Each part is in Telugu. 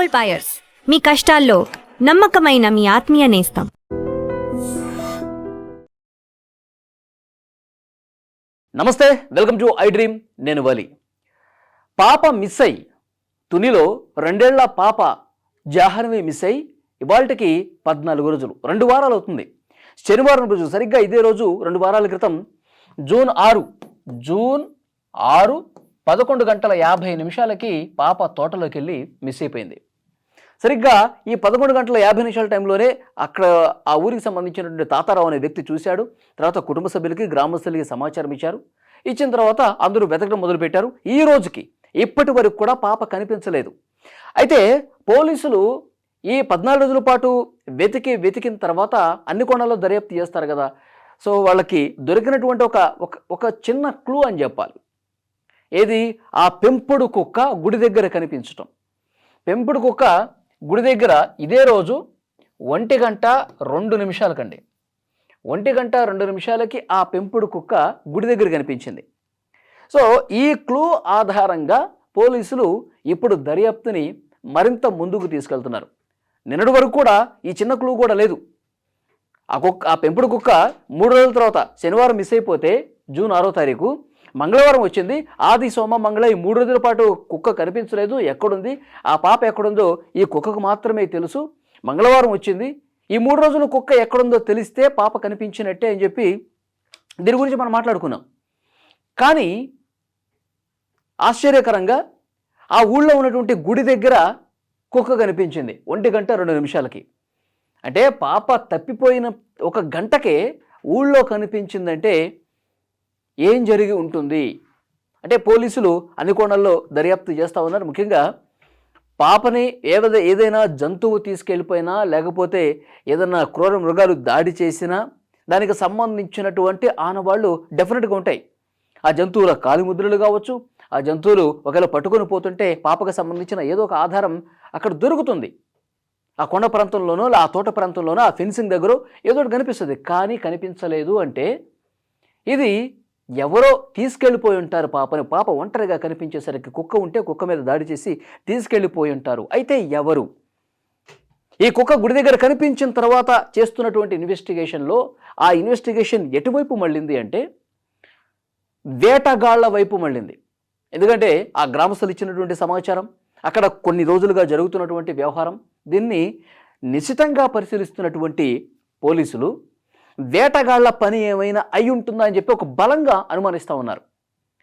గోల్డ్ బయర్స్, మీ కష్టాల్లో నమ్మకమైన మీ ఆత్మీయ నేస్తం. నమస్తే, వెల్కమ్ టు ఐ డ్రీమ్. నేను వలి. పాప మిస్ అయ్యి తునిలో 2 ఏళ్ల పాప జాహ్నవి మిస్ అయ్యి ఇవాళకి 14 రోజులు, 2 వారాలు అవుతుంది. శనివారం రోజు, సరిగ్గా ఇదే రోజు 2 వారాల క్రితం జూన్ 6 11 గంటల 50 నిమిషాలకి పాప తోటలోకి వెళ్ళి మిస్ అయిపోయింది. సరిగ్గా ఈ 11 గంటల 50 నిమిషాల టైంలోనే అక్కడ ఆ ఊరికి సంబంధించినటువంటి తాతారావు అనే వ్యక్తి చూశాడు. తర్వాత కుటుంబ సభ్యులకి, గ్రామస్తులకి సమాచారం ఇచ్చారు. ఇచ్చిన తర్వాత అందరూ వెతకడం మొదలుపెట్టారు. ఈ రోజుకి ఇప్పటి వరకు కూడా పాప కనిపించలేదు. అయితే పోలీసులు ఈ 14 రోజుల పాటు వెతికిన తర్వాత అన్ని కోణాల్లో దర్యాప్తు చేస్తారు కదా. సో వాళ్ళకి దొరికినటువంటి ఒక చిన్న క్లూ అని చెప్పాలి. ఏది? ఆ పెంపుడు కుక్క గుడి దగ్గర కనిపించటం. పెంపుడు కుక్క గుడి దగ్గర ఇదే రోజు 1:02 నిమిషాలకండి, 1:02 నిమిషాలకి ఆ పెంపుడు కుక్క గుడి దగ్గర కనిపించింది. సో ఈ క్లూ ఆధారంగా పోలీసులు ఇప్పుడు దర్యాప్తుని మరింత ముందుకు తీసుకెళ్తున్నారు. నిన్నటి వరకు కూడా ఈ చిన్న క్లూ కూడా లేదు. ఆ పెంపుడు కుక్క 3 రోజుల తర్వాత శనివారం మిస్ అయిపోతే జూన్ 6వ తారీఖు మంగళవారం వచ్చింది. ఆది, సోమ, మంగళ ఈ 3 రోజుల పాటు కుక్క కనిపించలేదు. ఎక్కడుంది, ఆ పాప ఎక్కడుందో ఈ కుక్కకు మాత్రమే తెలుసు. మంగళవారం వచ్చింది. ఈ 3 రోజులు కుక్క ఎక్కడుందో తెలిస్తే పాప కనిపించినట్టే అని చెప్పి దీని గురించి మనం మాట్లాడుకున్నాం. కానీ ఆశ్చర్యకరంగా ఆ ఊళ్ళో ఉన్నటువంటి గుడి దగ్గర కుక్క కనిపించింది 1:02 నిమిషాలకి. అంటే పాప తప్పిపోయిన 1 గంటకే ఊళ్ళో కనిపించిందంటే ఏం జరిగి ఉంటుంది అంటే పోలీసులు అన్ని కోణాల్లో దర్యాప్తు చేస్తూ ఉన్నారు. ముఖ్యంగా పాపని ఏదైనా జంతువు తీసుకెళ్ళిపోయినా, లేకపోతే ఏదైనా క్రూర మృగాలు దాడి చేసినా దానికి సంబంధించినటువంటి ఆనవాళ్ళు డెఫినెట్గా ఉంటాయి. ఆ జంతువుల కాలిముద్రలు కావచ్చు, ఆ జంతువులు ఒకవేళ పట్టుకొని పోతుంటే పాపకు సంబంధించిన ఏదో ఒక ఆధారం అక్కడ దొరుకుతుంది. ఆ కొండ ప్రాంతంలోనో, ఆ తోట ప్రాంతంలోనో, ఆ ఫెన్సింగ్ దగ్గర ఏదో ఒకటి కనిపిస్తుంది. కానీ కనిపించలేదు అంటే ఇది ఎవరో తీసుకెళ్ళిపోయి ఉంటారు పాపని. పాప ఒంటరిగా కనిపించేసరికి కుక్క ఉంటే కుక్క మీద దాడి చేసి తీసుకెళ్ళిపోయి ఉంటారు. అయితే ఎవరు? ఈ కుక్క గుడి దగ్గర కనిపించిన తర్వాత చేస్తున్నటువంటి ఇన్వెస్టిగేషన్లో ఆ ఇన్వెస్టిగేషన్ ఎటువైపు మళ్ళింది అంటే వేటగాళ్ల వైపు మళ్ళింది. ఎందుకంటే ఆ గ్రామస్తులు ఇచ్చినటువంటి సమాచారం, అక్కడ కొన్ని రోజులుగా జరుగుతున్నటువంటి వ్యవహారం, దీన్ని నిశితంగా పరిశీలిస్తున్నటువంటి పోలీసులు వేటగాళ్ల పని ఏమైనా అయి ఉంటుందా అని చెప్పి ఒక బలంగా అనుమానిస్తూ ఉన్నారు.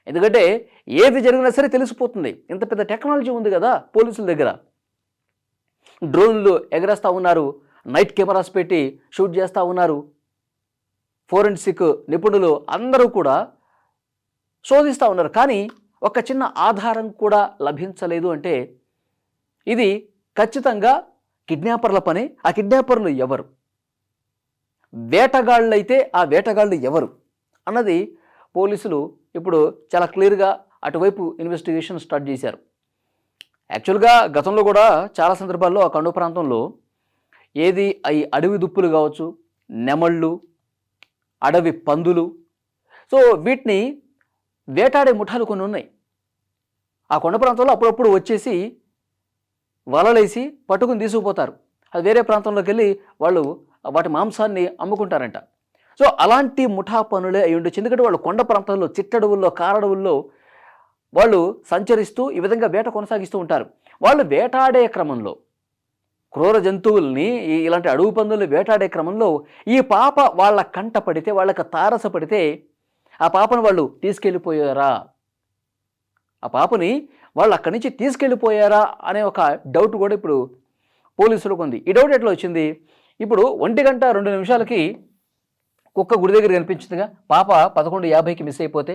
ఎందుకంటే ఏది జరిగినా సరే తెలిసిపోతుంది. ఇంత పెద్ద టెక్నాలజీ ఉంది కదా పోలీసుల దగ్గర. డ్రోన్లు ఎగరేస్తూ ఉన్నారు, నైట్ కెమెరాస్ పెట్టి షూట్ చేస్తూ ఉన్నారు. ఫోరెన్సిక్ నిపుణులు అందరూ కూడా శోధిస్తూ ఉన్నారు. కానీ ఒక చిన్న ఆధారం కూడా లభించలేదు అంటే ఇది ఖచ్చితంగా కిడ్నాపర్ల పని. ఆ కిడ్నాపర్లు ఎవరు, వేటగాళ్ళు అయితే ఆ వేటగాళ్ళు ఎవరు అన్నది పోలీసులు ఇప్పుడు చాలా క్లియర్గా అటువైపు ఇన్వెస్టిగేషన్ స్టార్ట్ చేశారు. యాక్చువల్గా గతంలో కూడా చాలా సందర్భాల్లో ఆ కొండ ప్రాంతంలో ఈ అడవి దుప్పులు కావచ్చు, నెమళ్ళు, అడవి పందులు, సో వీటిని వేటాడే ముఠాలు కొన్ని ఉన్నాయి. ఆ కొండ ప్రాంతంలో అప్పుడప్పుడు వచ్చేసి వలలేసి పట్టుకుని తీసుకుపోతారు. అది వేరే ప్రాంతంలోకి వెళ్ళి వాళ్ళు వాటి మాంసాన్ని అమ్ముకుంటారంట. సో అలాంటి ముఠా పనులే అయి ఉండొచ్చు. ఎందుకంటే వాళ్ళు కొండ ప్రాంతాల్లో, చిట్టడవుల్లో, కారడవుల్లో వాళ్ళు సంచరిస్తూ ఈ విధంగా వేట కొనసాగిస్తూ ఉంటారు. వాళ్ళు వేటాడే క్రమంలో క్రూర జంతువుల్ని, ఇలాంటి అడవి పందుల్ని వేటాడే క్రమంలో ఈ పాప వాళ్ళ కంట పడితే, వాళ్ళకి తారసపడితే ఆ పాపను వాళ్ళు తీసుకెళ్ళిపోయారా, ఆ పాపని వాళ్ళు అక్కడి నుంచి తీసుకెళ్ళిపోయారా అనే ఒక డౌట్ కూడా ఇప్పుడు పోలీసులకు ఉంది. ఈ డౌట్ ఎట్లా వచ్చింది? ఇప్పుడు 1:02 నిమిషాలకి కుక్క గుడి దగ్గర కనిపించిందిగా. పాప 11:50కి మిస్ అయిపోతే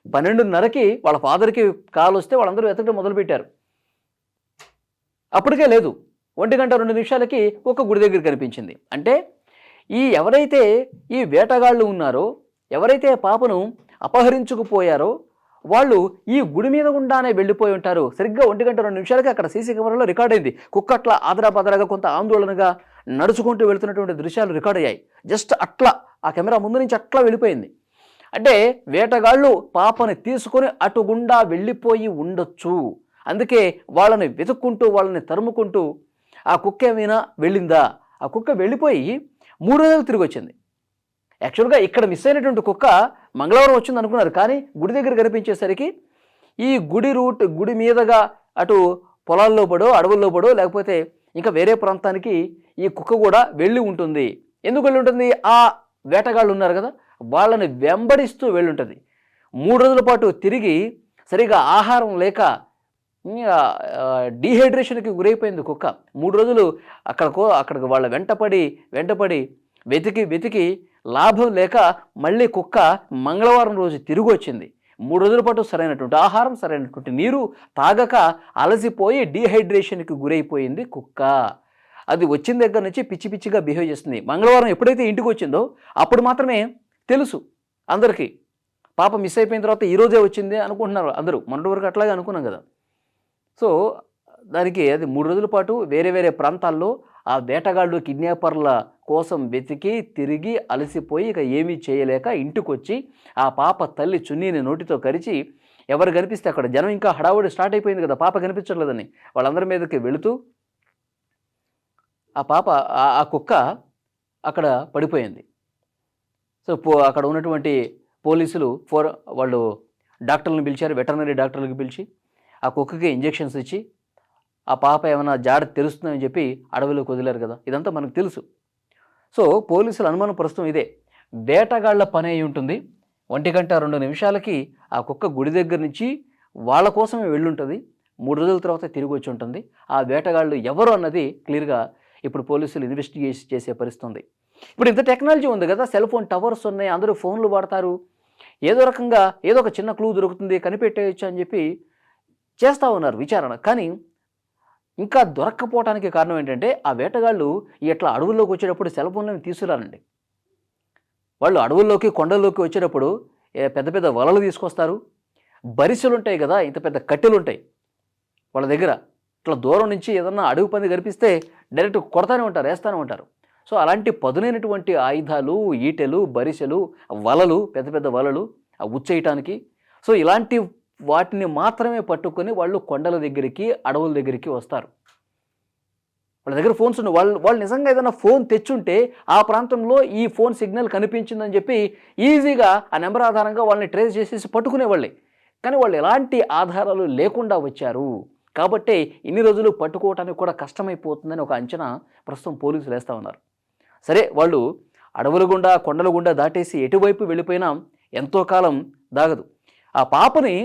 12:30కి వాళ్ళ ఫాదర్కి కాల్ వస్తే వాళ్ళందరూ వెతకడం మొదలుపెట్టారు. అప్పటికే లేదు. 1:02 నిమిషాలకి కుక్క గుడి దగ్గర కనిపించింది. అంటే ఎవరైతే ఈ వేటగాళ్ళు ఉన్నారో, ఎవరైతే పాపను అపహరించుకుపోయారో వాళ్ళు ఈ గుడి మీద గుండానే వెళ్ళిపోయి ఉంటారు. సరిగ్గా 1:02 నిమిషాలకి అక్కడ సీసీ కెమెరాలో రికార్డ్ అయింది. కుక్క అట్లా ఆదరాబాదరాగా కొంత ఆందోళనగా నడుచుకుంటూ వెళ్తున్నటువంటి దృశ్యాలు రికార్డ్ అయ్యాయి. జస్ట్ అట్లా ఆ కెమెరా ముందు నుంచి అట్లా వెళ్ళిపోయింది. అంటే వేటగాళ్ళు పాపని తీసుకొని అటు గుండా వెళ్ళిపోయి ఉండొచ్చు అందుకే వాళ్ళని వెతుక్కుంటూ వాళ్ళని తరుముకుంటూ ఆ కుక్క ఏమైనా వెళ్ళిందా, ఆ కుక్క వెళ్ళిపోయి 3 రోజులు తిరిగి వచ్చింది. యాక్చువల్గా ఇక్కడ మిస్ అయినటువంటి కుక్క మంగళవారం వచ్చింది అనుకున్నారు, కానీ గుడి దగ్గర కనిపించేసరికి ఈ గుడి మీదుగా అటు పొలాల్లో పడో అడవుల్లో పడో లేకపోతే ఇంకా వేరే ప్రాంతానికి ఈ కుక్క కూడా వెళ్ళి ఉంటుంది. ఎందుకు వెళ్ళి ఉంటుంది? ఆ వేటగాళ్ళు ఉన్నారు కదా, వాళ్ళని వెంబడిస్తూ వెళ్ళుంటుంది. 3 రోజుల పాటు తిరిగి సరిగా ఆహారం లేక డీహైడ్రేషన్కి గురైపోయింది కుక్క. 3 రోజులు అక్కడికి వాళ్ళ వెంటపడి వెతికి లాభం లేక మళ్ళీ కుక్క మంగళవారం రోజు తిరిగి వచ్చింది. 3 రోజుల పాటు సరైనటువంటి ఆహారం, సరైనటువంటి నీరు తాగక అలసిపోయి డీహైడ్రేషన్కి గురైపోయింది కుక్క. అది వచ్చిన దగ్గర నుంచి పిచ్చి పిచ్చిగా బిహేవ్ చేస్తుంది. మంగళవారం ఎప్పుడైతే ఇంటికి వచ్చిందో అప్పుడు మాత్రమే తెలుసు అందరికీ, పాప మిస్ అయిపోయిన తర్వాత ఈరోజే వచ్చింది అనుకుంటున్నారు అందరూ. మొన్నటి వరకు అట్లాగే అనుకున్నాం కదా. సో దానికి అది 3 రోజుల పాటు వేరే వేరే ప్రాంతాల్లో ఆ వేటగాళ్ళు కిడ్నాపర్ల కోసం వెతికి తిరిగి అలసిపోయి ఇక ఏమీ చేయలేక ఇంటికొచ్చి ఆ పాప తల్లి చున్నీని నోటితో కరిచి, ఎవరు కనిపిస్తే అక్కడ జనం ఇంకా హడావుడి స్టార్ట్ అయిపోయింది కదా, పాప కనిపించట్లేదని వాళ్ళందరి మీదకి వెళుతూ ఆ పాప ఆ కుక్క అక్కడ పడిపోయింది. సో అక్కడ ఉన్నటువంటి పోలీసులు వాళ్ళు డాక్టర్లను పిలిచారు, వెటర్నరీ డాక్టర్లకు పిలిచి ఆ కుక్కకి ఇంజెక్షన్స్ ఇచ్చి ఆ పాప ఏమైనా జాడ తెలుస్తుందని చెప్పి అడవిలోకి వదిలేరు కదా. ఇదంతా మనకు తెలుసు. సో పోలీసుల అనుమానం ప్రస్తుతం ఇదే, వేటగాళ్ల పని అయి ఉంటుంది. 1:02 ఆ కుక్క గుడి దగ్గర నుంచి వాళ్ళ కోసమే వెళ్ళుంటుంది. 3 రోజుల తర్వాత తిరిగి వచ్చి ఉంటుంది. ఆ వేటగాళ్ళు ఎవరు అన్నది క్లియర్గా ఇప్పుడు పోలీసులు ఇన్వెస్టిగేషన్ చేసే పరిస్థితి ఉంది. ఇప్పుడు ఇంత టెక్నాలజీ ఉంది కదా, సెల్ ఫోన్ టవర్స్ ఉన్నాయి, అందరూ ఫోన్లు వాడతారు, ఏదో రకంగా ఏదో ఒక చిన్న క్లూ దొరుకుతుంది, కనిపెట్టేయచ్చు అని చెప్పి చేస్తూ ఉన్నారు విచారణ. కానీ ఇంకా దొరక్కపోవడానికి కారణం ఏంటంటే ఆ వేటగాళ్ళు ఇట్లా అడవుల్లోకి వచ్చేటప్పుడు సెల్ ఫోన్లను తీసుకురారండి. వాళ్ళు అడవుల్లోకి కొండల్లోకి వచ్చేటప్పుడు పెద్ద పెద్ద వలలు తీసుకొస్తారు, బరిసెలు ఉంటాయి కదా, ఇంత పెద్ద కట్టెలు ఉంటాయి వాళ్ళ దగ్గర. ఇట్లా దూరం నుంచి ఏదన్నా అడవి పంది కనిపిస్తే డైరెక్ట్ కొడతానే ఉంటారు, వేస్తూనే ఉంటారు. సో అలాంటి పదునైనటువంటి ఆయుధాలు, ఈటెలు, బరిసెలు, వలలు, పెద్ద పెద్ద వలలు ఉచ్చేయటానికి, సో ఇలాంటి వాటిని మాత్రమే పట్టుకొని వాళ్ళు కొండల దగ్గరికి, అడవుల దగ్గరికి వస్తారు. వాళ్ళ దగ్గర ఫోన్స్ ఉన్నాయి. వాళ్ళు నిజంగా ఏదైనా ఫోన్ తెచ్చుంటే ఆ ప్రాంతంలో ఈ ఫోన్ సిగ్నల్ కనిపించిందని చెప్పి ఈజీగా ఆ నెంబర్ ఆధారంగా వాళ్ళని ట్రేస్ చేసేసి పట్టుకునేవాళ్ళే. కానీ వాళ్ళు ఎలాంటి ఆధారాలు లేకుండా వచ్చారు కాబట్టి ఇన్ని రోజులు పట్టుకోవటానికి కూడా కష్టమైపోతుందని ఒక అంచనా ప్రస్తుతం పోలీసులు వేస్తూ ఉన్నారు. సరే, వాళ్ళు అడవుల గుండా, కొండల గుండా దాటేసి ఎటువైపు వెళ్ళిపోయినా ఎంతో కాలం దాగదు. ఆ పాపని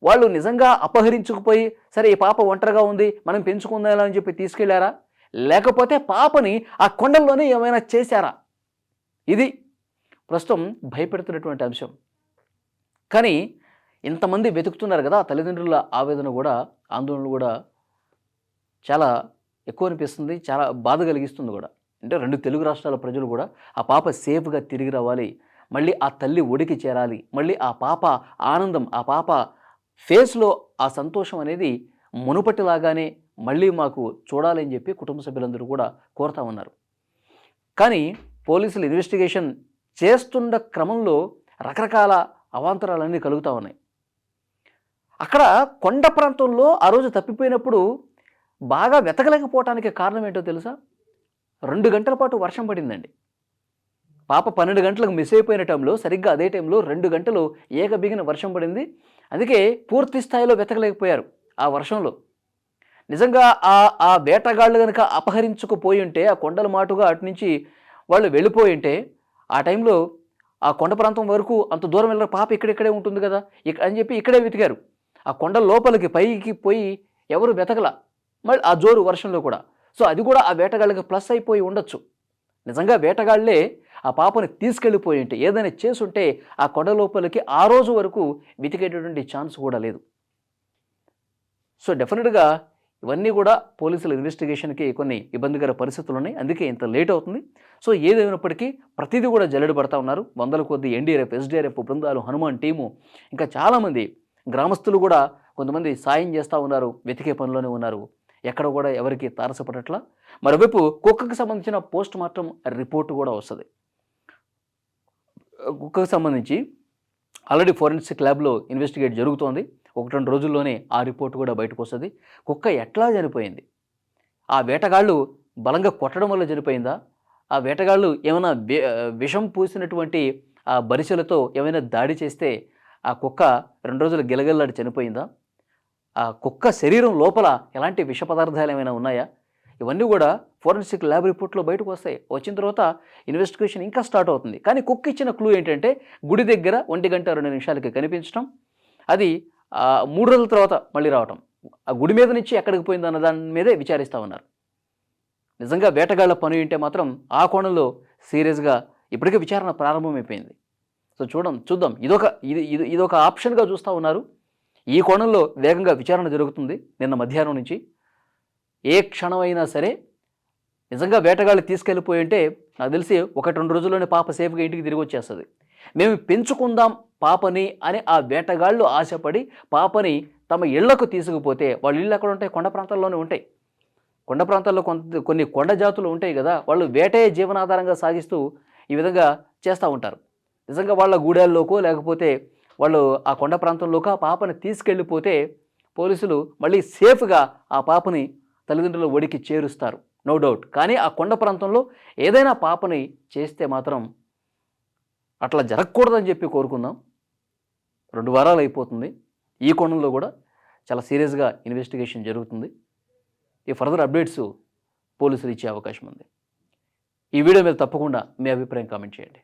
వాళ్ళు నిజంగా అపహరించుకుపోయి, సరే ఈ పాప ఒంటరిగా ఉంది మనం పెంచుకుందాం అని చెప్పి తీసుకెళ్లారా, లేకపోతే పాపని ఆ కొండల్లోనే ఏమైనా చేశారా? ఇది ప్రస్తుతం భయపెడుతున్నటువంటి అంశం. కానీ ఇంతమంది వెతుకుతున్నారు కదా, తల్లిదండ్రుల ఆవేదన కూడా, ఆందోళన కూడా చాలా ఎక్కువ అనిపిస్తుంది, చాలా బాధ కలిగిస్తుంది కూడా. అంటే 2 తెలుగు రాష్ట్రాల ప్రజలు కూడా ఆ పాప సేఫ్గా తిరిగి రావాలి, మళ్ళీ ఆ తల్లి ఒడికి చేరాలి, మళ్ళీ ఆ పాప ఆనందం, ఆ పాప ఫేస్లో ఆ సంతోషం అనేది మునుపటిలాగానే మళ్ళీ మాకు చూడాలని చెప్పి కుటుంబ సభ్యులందరూ కూడా కోరుతా ఉన్నారు. కానీ పోలీసులు ఇన్వెస్టిగేషన్ చేస్తున్న క్రమంలో రకరకాల అవాంతరాలన్నీ కలుగుతూ ఉన్నాయి. అక్కడ కొండ ప్రాంతంలో ఆ రోజు తప్పిపోయినప్పుడు బాగా వెతకలేకపోవటానికి కారణం ఏంటో తెలుసా? 2 గంటల పాటు వర్షం పడిందండి. పాప 12 గంటలకు మిస్ అయిపోయిన టైంలో, సరిగ్గా అదే టైంలో 2 గంటలు ఏకబిగిన వర్షం పడింది. అందుకే పూర్తి స్థాయిలో వెతకలేకపోయారు ఆ వర్షంలో. నిజంగా ఆ వేటగాళ్ళు కనుక అపహరించుకుపోయి ఉంటే, ఆ కొండల మాటుగా అటు నుంచి వాళ్ళు వెళ్ళిపోయి ఉంటే, ఆ టైంలో ఆ కొండ ప్రాంతం వరకు అంత దూరం వెళ్ళిన పాప ఇక్కడే ఉంటుంది కదా అని చెప్పి ఇక్కడే వెతికారు. ఆ కొండ లోపలికి పైకి పోయి ఎవరు వెతకల, మళ్ళీ ఆ జోరు వర్షంలో కూడా. సో అది కూడా ఆ వేటగాళ్ళకి ప్లస్ అయిపోయి ఉండొచ్చు. నిజంగా వేటగాళ్లే ఆ పాపని తీసుకెళ్ళిపోయి ఉంటే, ఏదైనా చేసుంటే ఆ కొండ లోపలికి ఆ రోజు వరకు వెతికేటటువంటి ఛాన్స్ కూడా లేదు. సో డెఫినెట్గా ఇవన్నీ కూడా పోలీసుల ఇన్వెస్టిగేషన్కి కొన్ని ఇబ్బందికర పరిస్థితులు ఉన్నాయి, అందుకే ఇంత లేట్ అవుతుంది. సో ఏదైనప్పటికీ ప్రతిదీ కూడా జల్లెడ పడతా ఉన్నారు. 100ల కొద్ది ఎన్డీఆర్ఎఫ్, ఎస్డీఆర్ఎఫ్ బృందాలు, హనుమాన్ టీము, ఇంకా చాలామంది గ్రామస్తులు కూడా కొంతమంది సాయం చేస్తూ ఉన్నారు, వెతికే పనిలోనే ఉన్నారు. ఎక్కడ కూడా ఎవరికి తారసపడట్లా. మరోవైపు కుక్కకు సంబంధించిన పోస్ట్ మార్టం రిపోర్టు కూడా వస్తుంది. కుక్కకు సంబంధించి ఆల్రెడీ ఫోరెన్సిక్ ల్యాబ్లో ఇన్వెస్టిగేట్ జరుగుతోంది. 1-2 రోజుల్లోనే ఆ రిపోర్ట్ కూడా బయటకు వస్తుంది. కుక్క ఎట్లా చనిపోయింది? ఆ వేటగాళ్ళు బలంగా కొట్టడం వల్ల చనిపోయిందా? ఆ వేటగాళ్ళు ఏమైనా విషం పూసినటువంటి ఆ బరిసెలతో ఏమైనా దాడి చేస్తే ఆ కుక్క 2 రోజులు గిలగిల్లాడి చనిపోయిందా? ఆ కుక్క శరీరం లోపల ఎలాంటి విష పదార్థాలు ఏమైనా ఉన్నాయా? ఇవన్నీ కూడా ఫోరెన్సిక్ ల్యాబ్ రిపోర్ట్‌లో బయటకు వస్తాయి. వచ్చిన తర్వాత ఇన్వెస్టిగేషన్ ఇంకా స్టార్ట్ అవుతుంది. కానీ కుక్క ఇచ్చిన క్లూ ఏంటంటే గుడి దగ్గర 1:02 కనిపించడం. అది 3 రోజుల తర్వాత మళ్ళీ రావటం. ఆ గుడి మీద నుంచి ఎక్కడికి పోయిందన్న దాని మీదే విచారిస్తా ఉన్నారు. నిజంగా వేటగాళ్ళ పని ఉంటే మాత్రం ఆ కోణంలో సీరియస్‌గా ఇప్పటికే విచారణ ప్రారంభమైపోయింది. సో చూద్దాం. ఇదొక ఆప్షన్‌గా చూస్తా ఉన్నారు. ఈ కోణంలో వేగంగా విచారణ జరుగుతుంది నిన్న మధ్యాహ్నం నుంచి. ఏ క్షణమైనా సరే నిజంగా వేటగాళ్ళు తీసుకెళ్ళిపోయుంటే నాకు తెలిసి 1-2 రోజుల్లోనే పాప సేఫ్‌గా ఇంటికి తిరిగొచ్చేస్తది. మేము పెంచుకుందాం పాపని అని ఆ వేటగాళ్ళు ఆశపడి పాపని తమ ఇళ్లకు తీసుకుపోతే వాళ్ళ ఇళ్ళు ఎక్కడుంటాయి? కొండ ప్రాంతాల్లోనే ఉంటాయి. కొండ ప్రాంతాల్లో కొన్ని కొండ జాతులు ఉంటాయి గదా! వాళ్ళు వేటే జీవనాధారంగా సాగిస్తూ ఈ విధంగా చేస్తా ఉంటారు. నిజంగా వాళ్ళ గూడాల్లోకో లేకపోతే వాళ్ళు ఆ కొండ ప్రాంతంలోకో ఆ పాపని తీసుకెళ్ళిపోతే పోలీసులు మళ్ళీ సేఫ్‌గా ఆ పాపని తల్లిదండ్రుల ఒడికి చేరుస్తారు. No doubt. కానీ ఆ కొండ ప్రాంతంలో ఏదైనా పాపని చేస్తే మాత్రం అట్లా జరగకూడదని చెప్పి కోరుకుందాం. 2 వారాలు అయిపోతుంది. ఈ కోణంలో గూడా చాలా సీరియస్‌గా ఇన్వెస్టిగేషన్ జరుగుతుంది. ఈ ఫర్దర్ అప్డేట్స్ పోలీసులు ఇచ్చే అవకాశం ఉంది. ఈ వీడియో మీద తప్పకుండా మీ అభిప్రాయం కామెంట్ చేయండి.